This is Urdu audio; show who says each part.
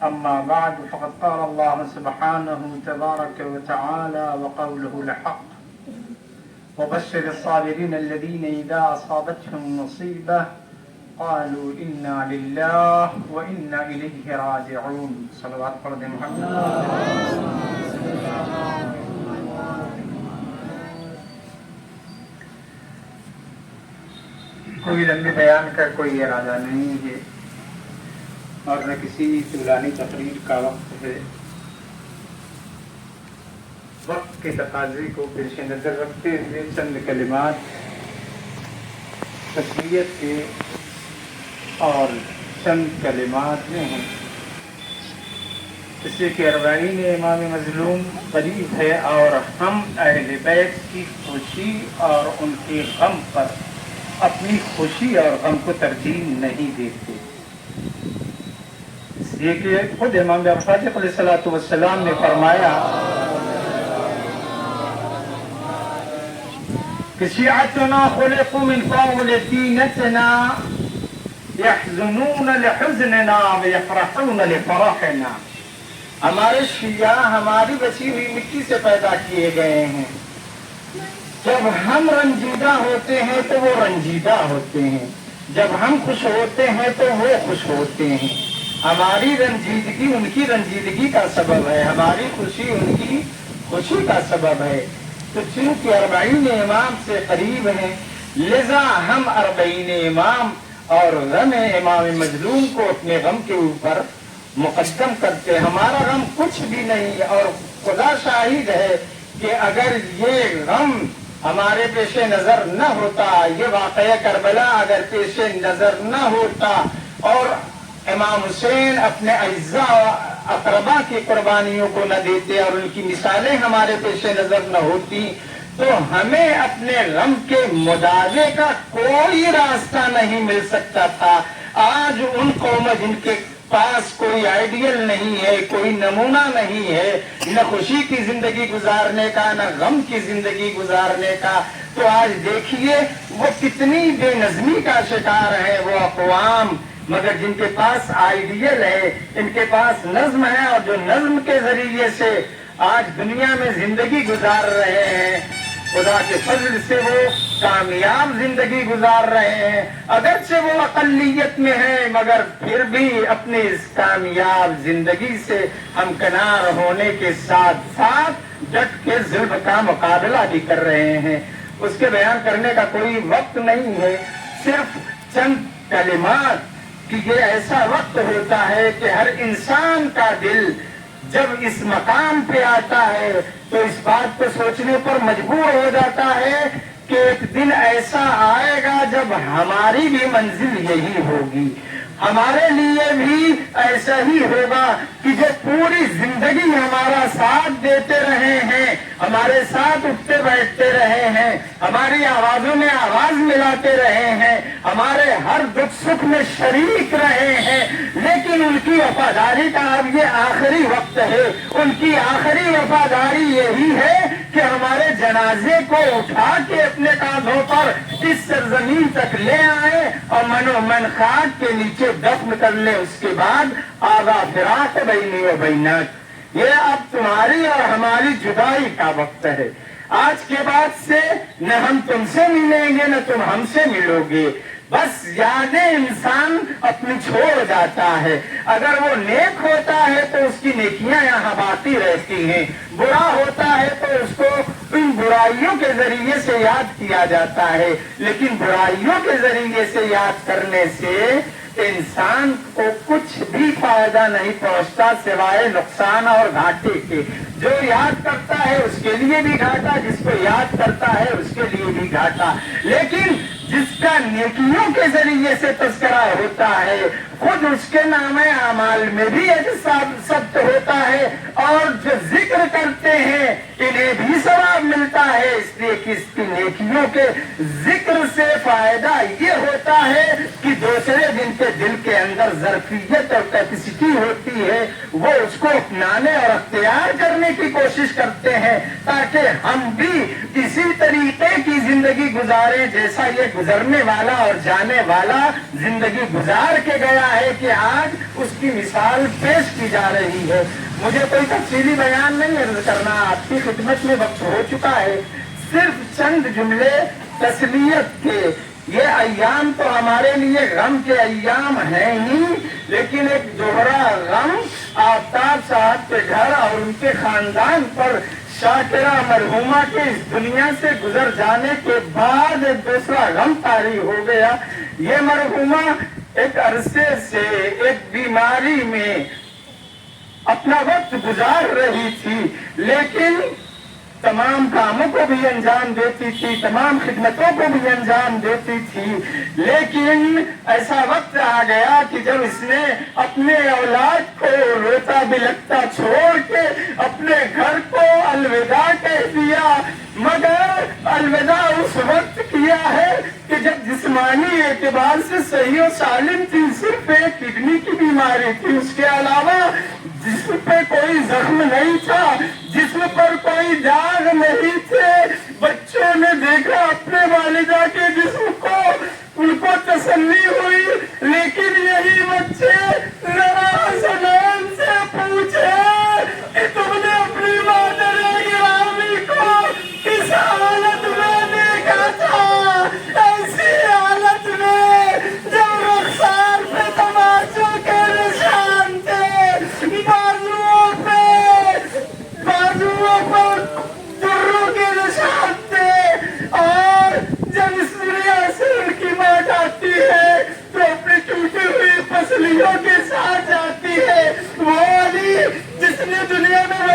Speaker 1: أما بعد فقد قال الله سبحانه تبارك وتعالى وقوله الحق وبشر الصابرين الذين إذا أصابتهم مصيبة قالوا إنا لله وإنا إليه راجعون صلوات فرد محمد. کوئی لمبے بیان کا کوئی ارادہ نہیں ہے اور نہ کسی طولانی تقریر کا وقت ہے. وقت کے تقاضے کو پیش نظر رکھتے ہوئے چند کلمات تسلیت کے اور چند کلمات میں ہیں. اس لیے کہ اربعین امام مظلوم قریب ہے اور ہم اہل بیت کی خوشی اور ان کے غم پر اپنی خوشی اور غم کو ترجیح نہیں دیتے. اس لیے کہ خود امام جعفر صادق علیہ السلام نے فرمایا کہ شیعتنا خلقوا من قول دینتنا یحزنون لحزننا ویفرحون لفرحنا. ہمارے شیعہ ہماری بچی ہوئی مٹی سے پیدا کیے گئے ہیں. جب ہم رنجیدہ ہوتے ہیں تو وہ رنجیدہ ہوتے ہیں, جب ہم خوش ہوتے ہیں تو وہ خوش ہوتے ہیں. ہماری رنجیدگی ان کی رنجیدگی کا سبب ہے, ہماری خوشی ان کی خوشی کا سبب ہے. تو چونکہ اربعین امام سے قریب ہیں لذا ہم اربعین امام اور غم امام مظلوم کو اپنے غم کے اوپر مقدم کرتے. ہمارا غم کچھ بھی نہیں اور خدا شاہد ہے کہ اگر یہ غم ہمارے پیش نظر نہ ہوتا, یہ واقعہ کربلا اگر پیش نظر نہ ہوتا اور امام حسین اپنے اعزاء و اقربا کی قربانیوں کو نہ دیتے اور ان کی مثالیں ہمارے پیش نظر نہ ہوتی تو ہمیں اپنے غم کے مداوے کا کوئی راستہ نہیں مل سکتا تھا. آج ان قوم جن کے پاس کوئی آئیڈیل نہیں ہے, کوئی نمونہ نہیں ہے, نہ خوشی کی زندگی گزارنے کا نہ غم کی زندگی گزارنے کا, تو آج دیکھیے وہ کتنی بے نظمی کا شکار ہے وہ اقوام. مگر جن کے پاس آئیڈیل ہے, ان کے پاس نظم ہے اور جو نظم کے ذریعے سے آج دنیا میں زندگی گزار رہے ہیں, خدا کے فضل سے وہ کامیاب زندگی گزار رہے ہیں. اگرچہ وہ اقلیت میں ہیں مگر پھر بھی اپنی اس کامیاب زندگی سے ہمکنار ہونے کے ساتھ ساتھ ڈٹ کے ظلم کا مقابلہ بھی کر رہے ہیں. اس کے بیان کرنے کا کوئی وقت نہیں ہے, صرف چند کلمات کہ یہ ایسا وقت ہوتا ہے کہ ہر انسان کا دل جب اس مقام پہ آتا ہے تو اس بات کو سوچنے پر مجبور ہو جاتا ہے کہ ایک دن ایسا آئے گا جب ہماری بھی منزل یہی ہوگی, ہمارے لیے بھی ایسا ہی ہوگا کہ جو پوری زندگی ہمارا ساتھ دیتے رہے ہیں, ہمارے ساتھ اٹھتے بیٹھتے رہے ہیں, ہماری آوازوں میں آواز ملاتے رہے ہیں, ہمارے ہر دکھ سکھ میں شریک رہے ہیں, لیکن ان کی وفاداری کا اب یہ آخری وقت ہے. ان کی آخری وفاداری یہی ہے کہ ہمارے جنازے کو اٹھا کے اپنے کاندھوں پر اس سرزمین تک لے آئے اور من و من خاک کے نیچے دفن کر لے. اس کے بعد آغا فراق بینی و بینک, یہ اب تمہاری اور ہماری جدائی کا وقت ہے. آج کے بعد سے نہ ہم تم سے ملیں گے نہ تم ہم سے ملو گے. بس یادیں انسان اپنی چھوڑ جاتا ہے. اگر وہ نیک ہوتا ہے تو اس کی نیکیاں یہاں باقی رہتی ہیں, برا ہوتا ہے تو اس کو ان برائیوں کے ذریعے سے یاد کیا جاتا ہے. لیکن برائیوں کے ذریعے سے یاد کرنے سے انسان کو کچھ بھی فائدہ نہیں پہنچتا سوائے نقصان اور گھاٹے کے. جو یاد کرتا ہے اس کے لیے بھی گھاٹا, جس کو یاد کرتا ہے اس کے لیے بھی گھاٹا. لیکن جس کا نیکیوں کے ذریعے سے تذکرہ ہوتا ہے خود اس کے نام اعمال میں بھی ثبت ہوتا ہے, اور جو ذکر کرتے ہیں انہیں بھی ثواب ملتا ہے. اس لیے کہ اس کی نیکیوں کے ذکر سے فائدہ یہ ہوتا ہے کہ دوسرے جن کے دل کے اندر ظرفیت اور کیپیسٹی ہوتی ہے وہ اس کو اپنانے اور اختیار کرنے کی کوشش کرتے ہیں تاکہ ہم بھی اسی طریقے کی زندگی گزاریں جیسا یہ گزرنے والا اور جانے والا زندگی گزار کے گیا ہے کہ آج اس کی مثال پیش کی جا رہی ہے. مجھے کوئی تفصیلی بیان نہیں عرض کرنا، آپ کی خدمت میں وقت ہو چکا ہے. صرف چند جملے تسلیت کے. یہ ایام تو ہمارے لیے غم کے ایام ہیں ہی، لیکن ایک دوہرا غم آفتاب صاحب کے گھر اور ان کے خاندان پر شاکرہ مرحومہ کے اس دنیا سے گزر جانے کے بعد ایک دوسرا غم طاری ہو گیا. یہ مرحومہ ایک عرصے سے ایک بیماری میں اپنا وقت گزار رہی تھی، لیکن تمام کاموں کو بھی انجام دیتی تھی، تمام خدمتوں کو بھی انجام دیتی تھی. لیکن ایسا وقت آ گیا کہ جب اس نے اپنے اولاد کو روتا بلکتا چھوڑ کے اپنے گھر کو الوداع کہہ دیا. مگر الوداع اس وقت کیا ہے کہ جب جسمانی اعتبار سے صحیح و سالم تھی، صرف ایک کڈنی کی بیماری تھی، اس کے علاوہ جسم پہ کوئی زخم نہیں تھا، جسم پر کوئی داغ نہیں تھے. بچوں نے دیکھا اپنے والدہ کے جسم کو، ان کو تسلی ہوئی، لیکن یہی بچے ذرا حسنین سے پوچھے کہ تم نے اپنی مادر گرامی کو کس حالت میں دیکھا تھا؟ ایسی حالت میں جب رخسار پہ تماچوں کے نشان تھے، بازوؤں پر دروں کے نشان تھے، اور جب اس دنیا سے ان کی ماں جاتی ہے تو اپنی ٹوٹی ہوئی پسلیوں کے ساتھ جاتی ہے. وہ علی جس نے دنیا میں